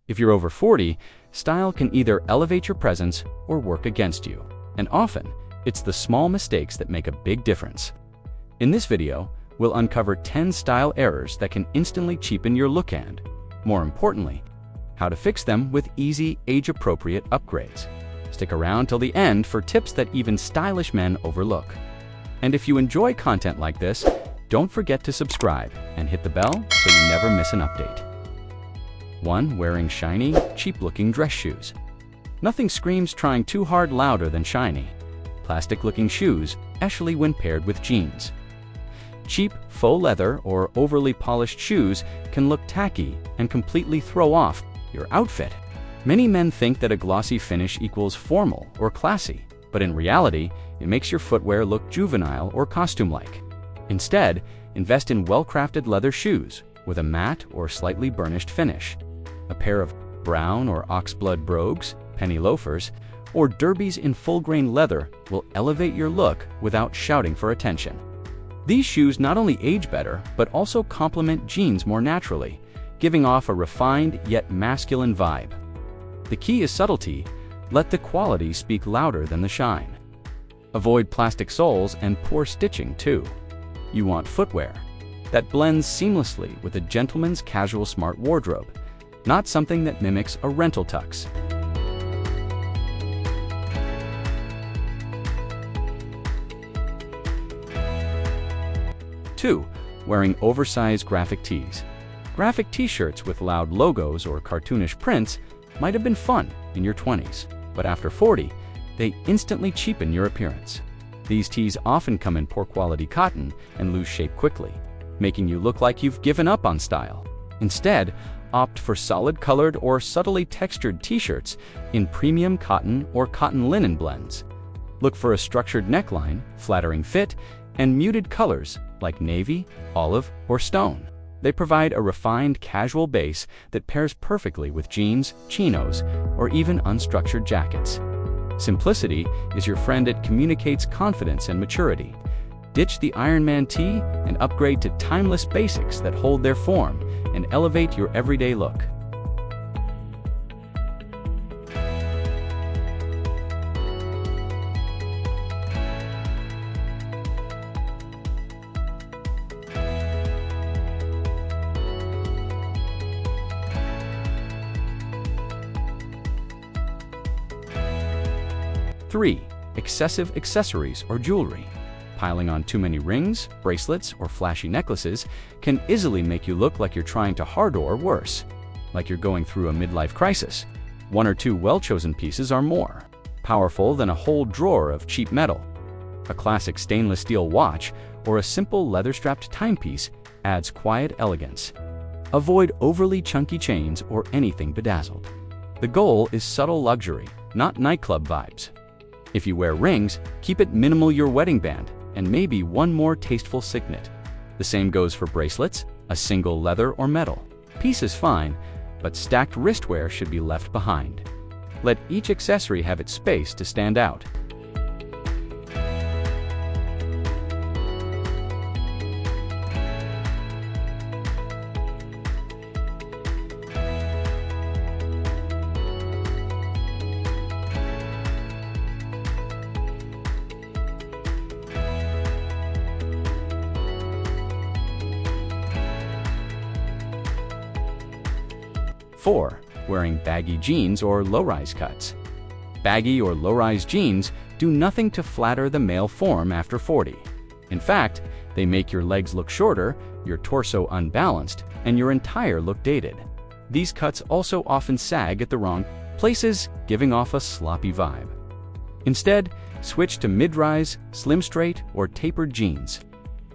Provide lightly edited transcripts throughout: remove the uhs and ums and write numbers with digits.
If you're over 40, style can either elevate your presence or work against you. And often, it's the small mistakes that make a big difference. In this video, we'll uncover 10 style errors that can instantly cheapen your look and, more importantly, how to fix them with easy, age-appropriate upgrades. Stick around till the end for tips that even stylish men overlook. And if you enjoy content like this, don't forget to subscribe and hit the bell so you never miss an update. 1. Wearing shiny, cheap-looking dress shoes. Nothing screams trying too hard louder than shiny, plastic-looking shoes, especially when paired with jeans. Cheap, faux leather or overly polished shoes can look tacky and completely throw off your outfit. Many men think that a glossy finish equals formal or classy, but in reality, it makes your footwear look juvenile or costume-like. Instead, invest in well-crafted leather shoes with a matte or slightly burnished finish. A pair of brown or oxblood brogues, penny loafers, or derbies in full-grain leather will elevate your look without shouting for attention. These shoes not only age better, but also complement jeans more naturally, giving off a refined yet masculine vibe. The key is subtlety. Let the quality speak louder than the shine. Avoid plastic soles and poor stitching too. You want footwear that blends seamlessly with a gentleman's casual smart wardrobe, not something that mimics a rental tux. 2. Wearing oversized graphic tees. Graphic t-shirts with loud logos or cartoonish prints might have been fun in your 20s, but after 40, they instantly cheapen your appearance. These tees often come in poor quality cotton and lose shape quickly, making you look like you've given up on style. Instead, opt for solid colored or subtly textured t-shirts in premium cotton or cotton linen blends. Look for a structured neckline, flattering fit, and muted colors like navy, olive, or stone. They provide a refined, casual base that pairs perfectly with jeans, chinos, or even unstructured jackets. Simplicity is your friend. It communicates confidence and maturity. Ditch the Iron Man tee and upgrade to timeless basics that hold their form and elevate your everyday look. 3. Excessive accessories or jewelry. Piling on too many rings, bracelets, or flashy necklaces can easily make you look like you're trying to hard or worse, like you're going through a midlife crisis. 1 or 2 well-chosen pieces are more powerful than a whole drawer of cheap metal. A classic stainless steel watch or a simple leather-strapped timepiece adds quiet elegance. Avoid overly chunky chains or anything bedazzled. The goal is subtle luxury, not nightclub vibes. If you wear rings, keep it minimal. Your wedding band, and maybe one more tasteful signet. The same goes for bracelets. A single leather or metal piece is fine, but stacked wristwear should be left behind. Let each accessory have its space to stand out. 4. Wearing baggy jeans or low-rise cuts. Baggy or low-rise jeans do nothing to flatter the male form after 40. In fact, they make your legs look shorter, your torso unbalanced, and your entire look dated. These cuts also often sag at the wrong places, giving off a sloppy vibe. Instead, switch to mid-rise, slim straight, or tapered jeans.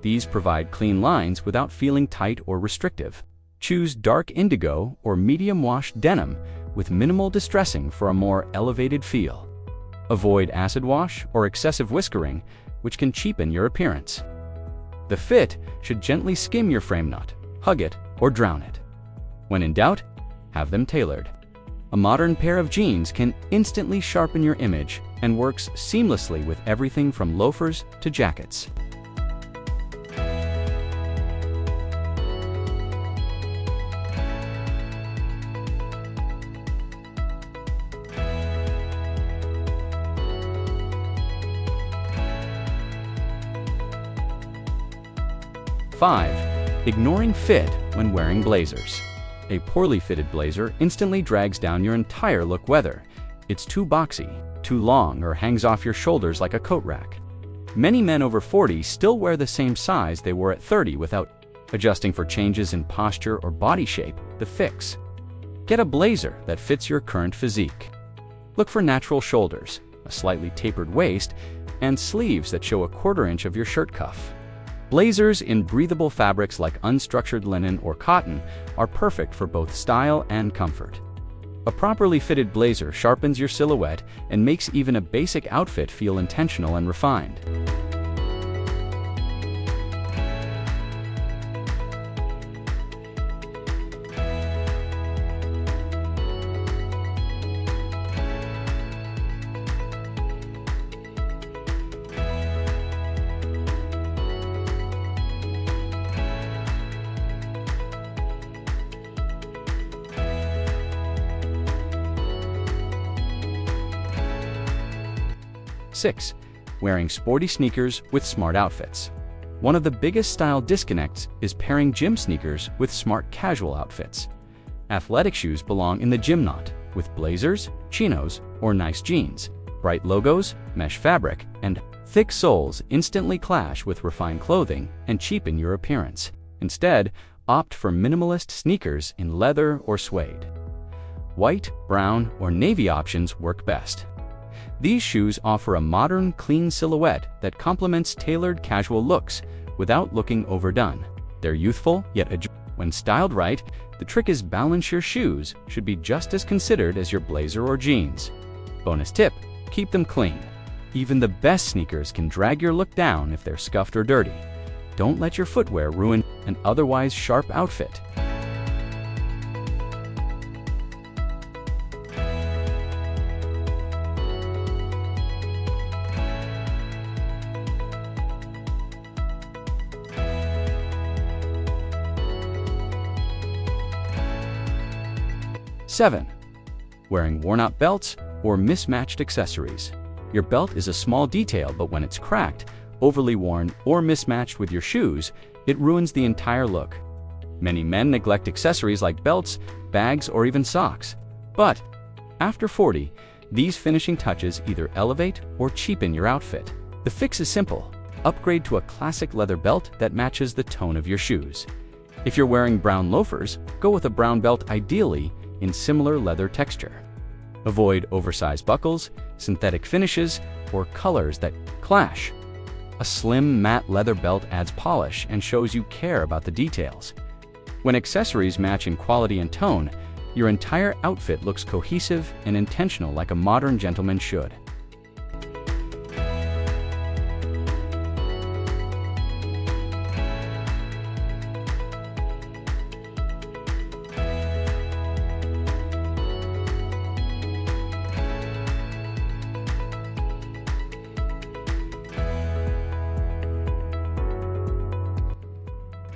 These provide clean lines without feeling tight or restrictive. Choose dark indigo or medium wash denim with minimal distressing for a more elevated feel. Avoid acid wash or excessive whiskering, which can cheapen your appearance. The fit should gently skim your frame, not hug it or drown it. When in doubt, have them tailored. A modern pair of jeans can instantly sharpen your image and works seamlessly with everything from loafers to jackets. 5. Ignoring fit when wearing blazers. A poorly fitted blazer instantly drags down your entire look, whether it's too boxy, too long, or hangs off your shoulders like a coat rack. Many men over 40 still wear the same size they wore at 30 without adjusting for changes in posture or body shape. The fix: get a blazer that fits your current physique. Look for natural shoulders, a slightly tapered waist, and sleeves that show a quarter inch of your shirt cuff. Blazers in breathable fabrics like unstructured linen or cotton are perfect for both style and comfort. A properly fitted blazer sharpens your silhouette and makes even a basic outfit feel intentional and refined. Six, wearing sporty sneakers with smart outfits. One of the biggest style disconnects is pairing gym sneakers with smart casual outfits. Athletic shoes belong in the gym, not with blazers, chinos, or nice jeans. Bright logos, mesh fabric, and thick soles instantly clash with refined clothing and cheapen your appearance. Instead, opt for minimalist sneakers in leather or suede. White, brown, or navy options work best. These shoes offer a modern, clean silhouette that complements tailored casual looks without looking overdone. They're youthful, yet when styled right, the trick is balance. Your shoes should be just as considered as your blazer or jeans. Bonus tip: keep them clean. Even the best sneakers can drag your look down if they're scuffed or dirty. Don't let your footwear ruin an otherwise sharp outfit. Seven, wearing worn-out belts or mismatched accessories. Your belt is a small detail, but when it's cracked, overly worn, or mismatched with your shoes, it ruins the entire look. Many men neglect accessories like belts, bags, or even socks. But after 40, these finishing touches either elevate or cheapen your outfit. The fix is simple: upgrade to a classic leather belt that matches the tone of your shoes. If you're wearing brown loafers, go with a brown belt, ideally in similar leather texture. Avoid oversized buckles, synthetic finishes, or colors that clash. A slim, matte leather belt adds polish and shows you care about the details. When accessories match in quality and tone, your entire outfit looks cohesive and intentional, like a modern gentleman should.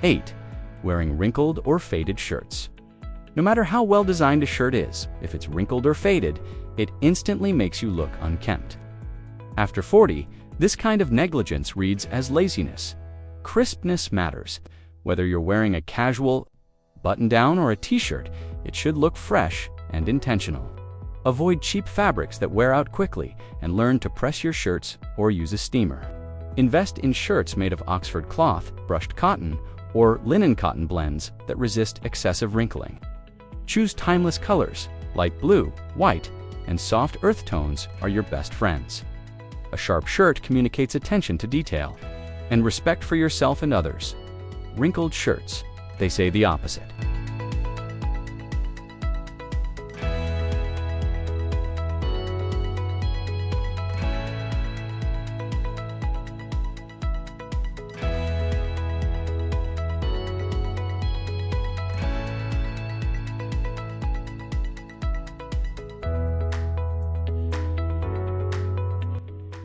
Eight, wearing wrinkled or faded shirts. No matter how well designed a shirt is, if it's wrinkled or faded, it instantly makes you look unkempt. After 40, this kind of negligence reads as laziness. Crispness matters. Whether you're wearing a casual button-down or a t-shirt, it should look fresh and intentional. Avoid cheap fabrics that wear out quickly, and learn to press your shirts or use a steamer. Invest in shirts made of Oxford cloth, brushed cotton, or linen cotton blends that resist excessive wrinkling. Choose timeless colors. Light blue, white, and soft earth tones are your best friends. A sharp shirt communicates attention to detail and respect for yourself and others. Wrinkled shirts, they say the opposite.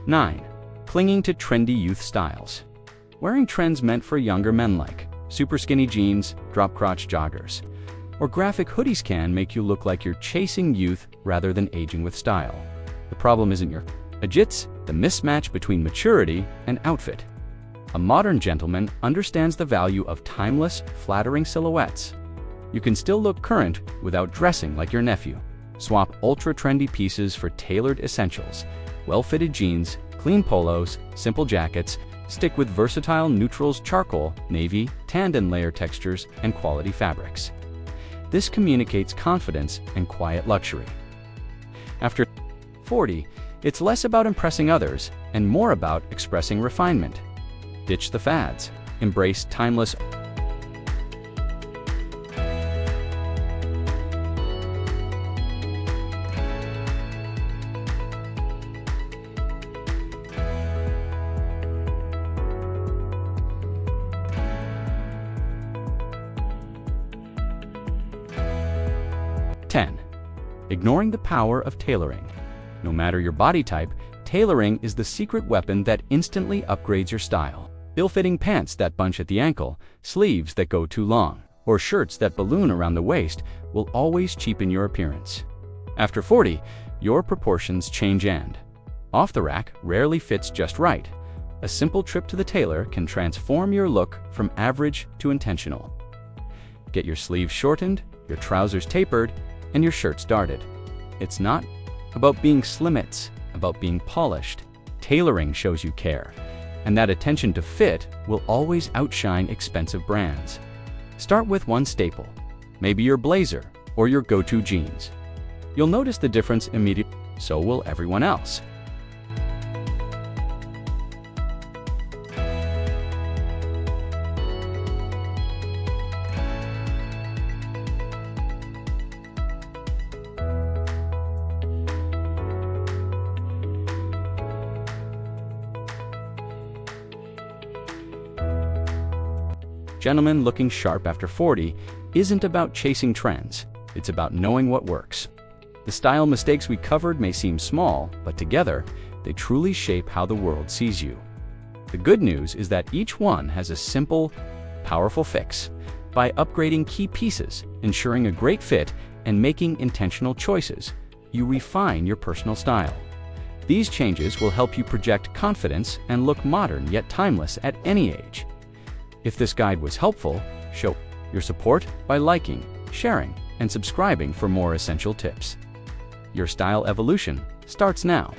Nine, clinging to trendy youth styles. Wearing trends meant for younger men like super skinny jeans, drop crotch joggers, or graphic hoodies can make you look like you're chasing youth rather than aging with style. The problem isn't your gadgets, the mismatch between maturity and outfit. A modern gentleman understands the value of timeless, flattering silhouettes. You can still look current without dressing like your nephew. Swap ultra-trendy pieces for tailored essentials, well-fitted jeans, clean polos, simple jackets. Stick with versatile neutrals, charcoal, navy, tanned and layer textures, and quality fabrics. This communicates confidence and quiet luxury. After 40, it's less about impressing others and more about expressing refinement. Ditch the fads. Embrace timeless. 10. Ignoring the power of tailoring. No matter your body type, tailoring is the secret weapon that instantly upgrades your style. Ill-fitting pants that bunch at the ankle, sleeves that go too long, or shirts that balloon around the waist will always cheapen your appearance. After 40, your proportions change and off the rack rarely fits just right. A simple trip to the tailor can transform your look from average to intentional. Get your sleeves shortened, your trousers tapered, and your shirts darted. It's not about being slim, it's about being polished. Tailoring shows you care, and that attention to fit will always outshine expensive brands. Start with one staple, maybe your blazer or your go-to jeans. You'll notice the difference immediately, so will everyone else. Gentlemen looking sharp after 40 isn't about chasing trends, it's about knowing what works. The style mistakes we covered may seem small, but together, they truly shape how the world sees you. The good news is that each one has a simple, powerful fix. By upgrading key pieces, ensuring a great fit, and making intentional choices, you refine your personal style. These changes will help you project confidence and look modern yet timeless at any age. If this guide was helpful, show your support by liking, sharing, and subscribing for more essential tips. Your style evolution starts now.